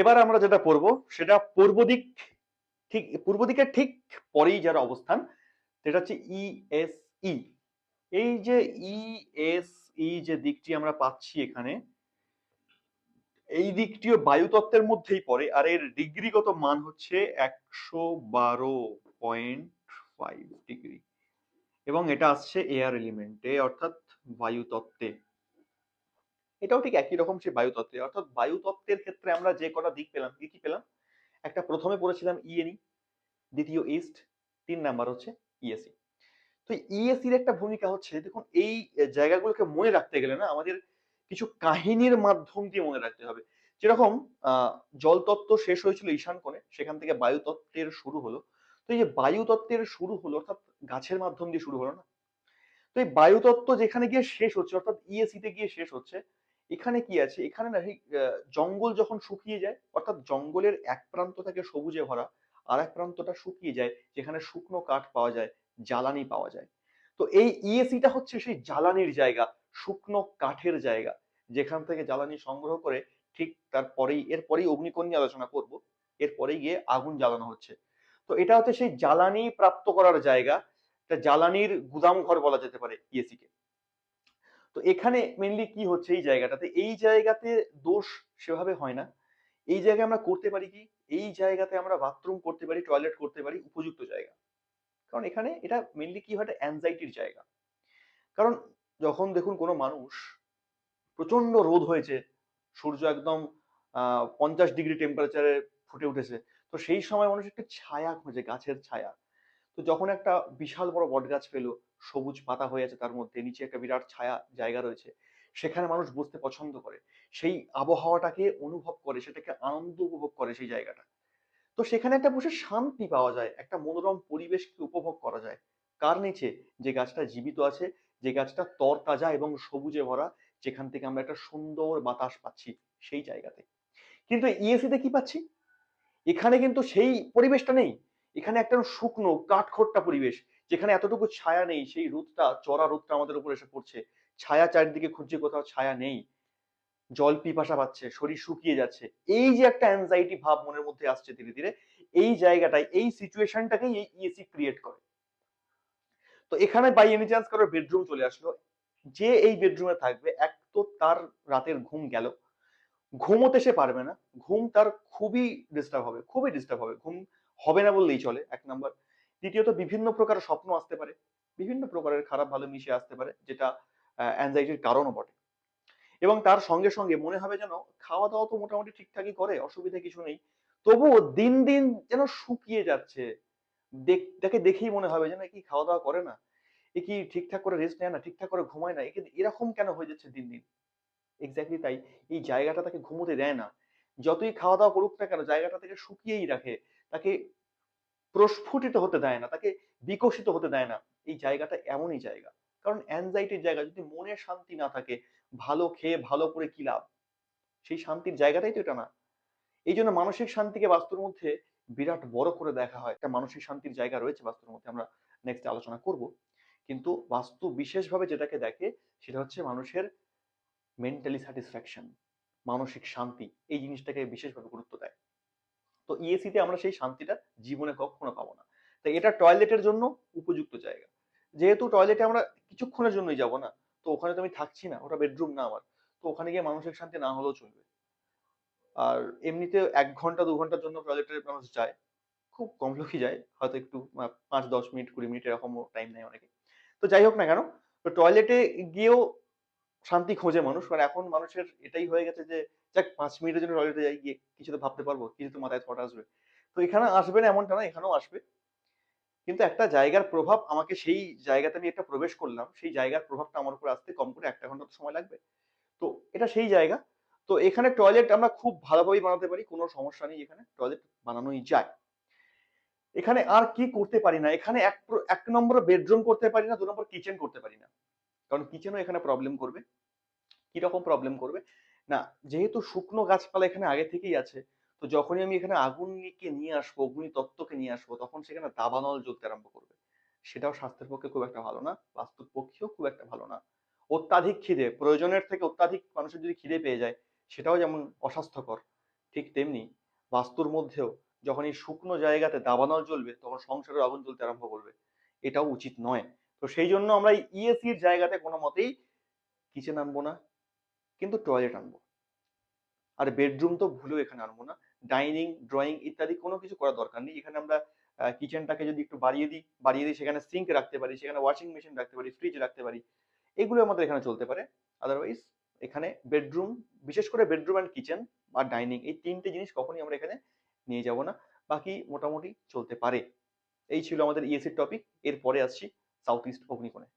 এবার আমরা যেটা পড়বো সেটা পূর্ব দিকের ঠিক পরেই যার অবস্থান, সেটা হচ্ছে ইএসই। এই যে ইএসই যে দিকটি আমরা পাচ্ছি এখানে, এই দিকটিও বায়ুতত্ত্বের মধ্যেই পড়ে, আর এর ডিগ্রিগত মান হচ্ছে 112.5 ডিগ্রি, এবং এটা আসছে এয়ার এলিমেন্টে অর্থাৎ বায়ুতত্ত্বে। এটাও ঠিক একই রকম সে বায়ুতত্ত্বে, অর্থাৎ বায়ুতত্ত্বের ক্ষেত্রে আমরা যে কটা দিক পেলাম, কি কি পেলাম? একটা প্রথমে পড়েছিলাম ইএনই, দ্বিতীয় ইস্ট, 3 নাম্বার হচ্ছে ইএসি। তো ইএসির একটা ভূমিকা হচ্ছে, দেখুন এই জায়গাগুলোকে মনে রাখতে গেলে না আমাদের কিছু কাহিনীর মাধ্যম দিয়ে মনে রাখতে হবে। যেরকম জলতত্ত্ব শেষ হয়েছিল ঈশান কোণে, সেখান থেকে বায়ুতত্ত্বের শুরু হলো। তো এই যে বায়ুতত্ত্বের শুরু হলো অর্থাৎ গাছের মাধ্যম দিয়ে শুরু হলো না? তো এই বায়ুতত্ত্ব যেখানে গিয়ে শেষ হচ্ছে অর্থাৎ ইএসি তে গিয়ে শেষ হচ্ছে, এখানে কি আছে? এখানে না এই জঙ্গল যখন শুকিয়ে যায়, অর্থাৎ জঙ্গলের এক প্রান্ত থেকে সবুজে ভরা, আর এক প্রান্তটা শুকিয়ে যায়, যেখানে শুকনো কাঠ পাওয়া যায়, জ্বালানি পাওয়া যায়। তো এই ইএসি টা হচ্ছে সেই জ্বালানির জায়গা, শুকনো কাঠের জায়গা, যেখান থেকে জ্বালানি সংগ্রহ করে ঠিক এরপরেই অগ্নিকোণ নিয়ে আলোচনা করব, এরপরেই গিয়ে আগুন জ্বালানো হচ্ছে। তো এটা হচ্ছে সেই জ্বালানি প্রাপ্ত করার জায়গা, একটা জ্বালানির গুদাম ঘর বলা যেতে পারে ইএসি কে। তো এখানে মেনলি কি হচ্ছে এই জায়গাটাতে, এই জায়গাতে দোষ সেভাবে হয় না। এই জায়গায় আমরা করতে পারি কি, এই জায়গাতে আমরা বাথরুম করতে পারি, টয়লেট করতে পারি, উপযুক্ত জায়গা। কারণ এখানে এটা মেনলি কি হয়, অ্যাংজাইটির জায়গা। কারণ যখন দেখুন কোনো মানুষ, প্রচন্ড রোদ হয়েছে, সূর্য একদম 50 ডিগ্রি টেম্পারেচারে ফুটে উঠেছে, তো সেই সময় মানুষ একটু ছায়া খোঁজে, গাছের ছায়া। তো যখন একটা বিশাল বড় বটগাছ পেলো, সবুজ পাতা হয়ে আছে, তার মধ্যে নিচে একটা বিরাট ছায়া জায়গা রয়েছে, সেখানে মানুষ বসতে পছন্দ করে, সেই আবহাওয়াটাকে অনুভব করে, সেটাকে আনন্দ উপভোগ করে সেই জায়গাটা। তো সেখানে একটা বসে শান্তি পাওয়া যায়, একটা মনোরম পরিবেশকে উপভোগ করা যায়। কার নিচে? যে গাছটা জীবিত আছে, যে গাছটা তরতাজা এবং সবুজে ভরা, যেখান থেকে আমরা একটা সুন্দর বাতাস পাচ্ছি, সেই জায়গাতে। কিন্তু ইএসি তে কি পাচ্ছি? এখানে কিন্তু সেই পরিবেশটা নেই। এখানে একটা শুকনো কাঠখোট্টা পরিবেশ, যেখানে এতটুকু ছায়া নেই, সেই রোদটা, চড়া রোদটা আমাদের উপর এসে পড়ছে, ছায়া চারিদিকে খুঁজছে, কোথাও ছায়া নেই, জল পিপাসা পাচ্ছে, শরীর শুকিয়ে যাচ্ছে, এই যে একটা অ্যাংজাইটি ভাব মনের মধ্যে আসছে ধীরে ধীরে, এই জায়গাটাই, এই সিচুয়েশনটাকেই এই ইএসি ক্রিয়েট করে। তো এখানে বাই এনি চান্স কারোর বেডরুম চলে আসলো, যে এই বেডরুমে থাকবে, এক তো তার রাতের ঘুম গেল, ঘুমোতে সে পারবে না, ঘুম তার খুবই ডিস্টার্ব হবে, খুবই ডিস্টার্ব হবে, ঘুম হবে না বললেই চলে, 1 নাম্বার। দ্বিতীয়ত বিভিন্ন প্রকার স্বপ্ন আসতে পারে, বিভিন্ন প্রকারের খারাপ ভালো মিশে আসতে পারে, যেটা অ্যাংজাইটির কারণও বটে। এবং তার সঙ্গে সঙ্গে মনে হবে যেন খাওয়া দাওয়া তো মোটামুটি ঠিকঠাকই করে, অসুবিধা কিছু নেই, তবুও দিন দিন যেন শুকিয়ে যাচ্ছে। তাকে দেখেই মনে হবে যেন এ কি খাওয়া দাওয়া করে না, এ কি ঠিকঠাক করে রেস্ট নেয় না, ঠিকঠাক করে ঘুমায় না, একে এরকম কেন হয়ে যাচ্ছে দিন দিন। এক্স্যাক্টলি তাই, এই জায়গাটা তাকে ঘুমোতে দেয় না। যতই খাওয়া দাওয়া করুক না কেন, জায়গাটা থেকে শুকিয়েই রাখে, তাকে প্রস্ফুটিত হতে দেয় না, তাকে বিকশিত হতে দেয় না। এই জায়গাটা এমনই জায়গা। কারণ অ্যাংজাইটির জায়গা, যদি মনে শান্তি না থাকে, ভালো খেয়ে ভালো করে কি লাভ? সেই শান্তির জায়গাটাই তো এটা না। এই জন্য মানসিক শান্তিকে বাস্তুর মধ্যে বিরাট বড় করে দেখা হয়, একটা মানসিক শান্তির জায়গা রয়েছে বাস্তুর মধ্যে, আমরা নেক্সট আলোচনা করব। কিন্তু বাস্তু বিশেষভাবে যেটাকে দেখে, সেটা হচ্ছে মানুষের মেন্টালি স্যাটিসফ্যাকশন, মানসিক শান্তি, এই জিনিসটাকে বিশেষভাবে গুরুত্ব দেয়। তো ইএসি তে আমরা সেই শান্তিটা জীবনে কখনো পাবো না। তাই এটা টয়লেটের জন্য উপযুক্ত জায়গা। যেহেতু টয়লেটে আমরা কিছুক্ষণের জন্যই যাব না, তো ওখানে তো আমি থাকছি না, ওটা বেডরুম না আমার, তো ওখানে গিয়ে মানসিক শান্তি না হলেও চলবে। আর এমনিতে 1 ঘন্টা 2 ঘন্টার জন্য টয়লেটে মানুষ যায়, খুব কম লোকই যায়, হয়তো একটু 5 10 মিনিট 20 মিনিট এরকমও টাইম নেয় অনেকে। তো যাই হোক না কেন, তো টয়লেটে গিয়েও শান্তি খোঁজে মানুষ, কারণ এখন মানুষের এটাই হয়ে গেছে যে যাক 5 মিনিটের জন্য টয়লেটে যাই, গিয়ে কিছু তো ভাবতে পারবো, কিছু তো মাথায় থট আসবে। তো এখানে আসবে না এমনটা না, এখানেও আসবে, কিন্তু একটা জায়গার প্রভাব আমাকে, সেই জায়গাতে আমি একটা প্রবেশ করলাম, সেই জায়গার প্রভাবটা আমার উপর আসতে কম করে 1 ঘন্টা তো সময় লাগবে। তো এটা সেই জায়গা। তো এখানে টয়লেট আমরা খুব ভালোভাবেই বানাতে পারি, কোনো সমস্যা নেই, এখানে টয়লেট বানানোই যায়। এখানে আর কি করতে পারি না, এখানে 1 নম্বর বেডরুম করতে পারি না, 2 নম্বর কিচেন করতে পারি না। কারণ কিচেনও এখানে প্রবলেম করবে। কিরকম প্রবলেম করবে না, যেহেতু শুকনো গাছপালা এখানে আগে থেকেই আছে, তো যখনই আমি এখানে আগুনকে নিয়ে আসবো, অগ্নি তত্ত্বকে নিয়ে আসবো, তখন সেখানে দাবানল জ্বলতে আরম্ভ করবে। সেটাও স্বাস্থ্যের পক্ষে খুব একটা ভালো না, বাস্তুর পক্ষেও খুব একটা ভালো না। অত্যাধিক খিদে, প্রয়োজনের থেকে অত্যাধিক মানুষের যদি খিদে পেয়ে যায়, সেটাও যেমন অস্বাস্থ্যকর, ঠিক তেমনি বাস্তুর মধ্যেও যখন এই শুকনো জায়গাতে দাবানল জ্বলবে তখন সংসারের আগুন জ্বলতে আরম্ভ করবে, এটাও উচিত নয়। তো সেই জন্য আমরা ইএসির জায়গাতে কোনো মতেই কিচেন আনবো না, কিন্তু টয়লেট আনবো। আর বেডরুম তো ভুলেও এখানে আনবো না। ডাইনিং, ড্রয়িং ইত্যাদি কোনো কিছু করার দরকার নেই। এখানে আমরা কিচেনটাকে যদি একটু বাড়িয়ে দিই, সেখানে সিঙ্ক রাখতে পারি, সেখানে ওয়াশিং মেশিন রাখতে পারি, ফ্রিজ রাখতে পারি, এগুলো আমাদের এখানে চলতে পারে। আদারওয়াইজ এখানে বেডরুম, বিশেষ করে বেডরুম অ্যান্ড কিচেন আর ডাইনিং, এই তিনটে জিনিস কখনই আমরা এখানে নিয়ে যাব না। বাকি মোটামুটি চলতে পারে। এই ছিল আমাদের ইএসির টপিক। এরপরে আসছি সাউথ ইস্ট অগ্নিকোণে।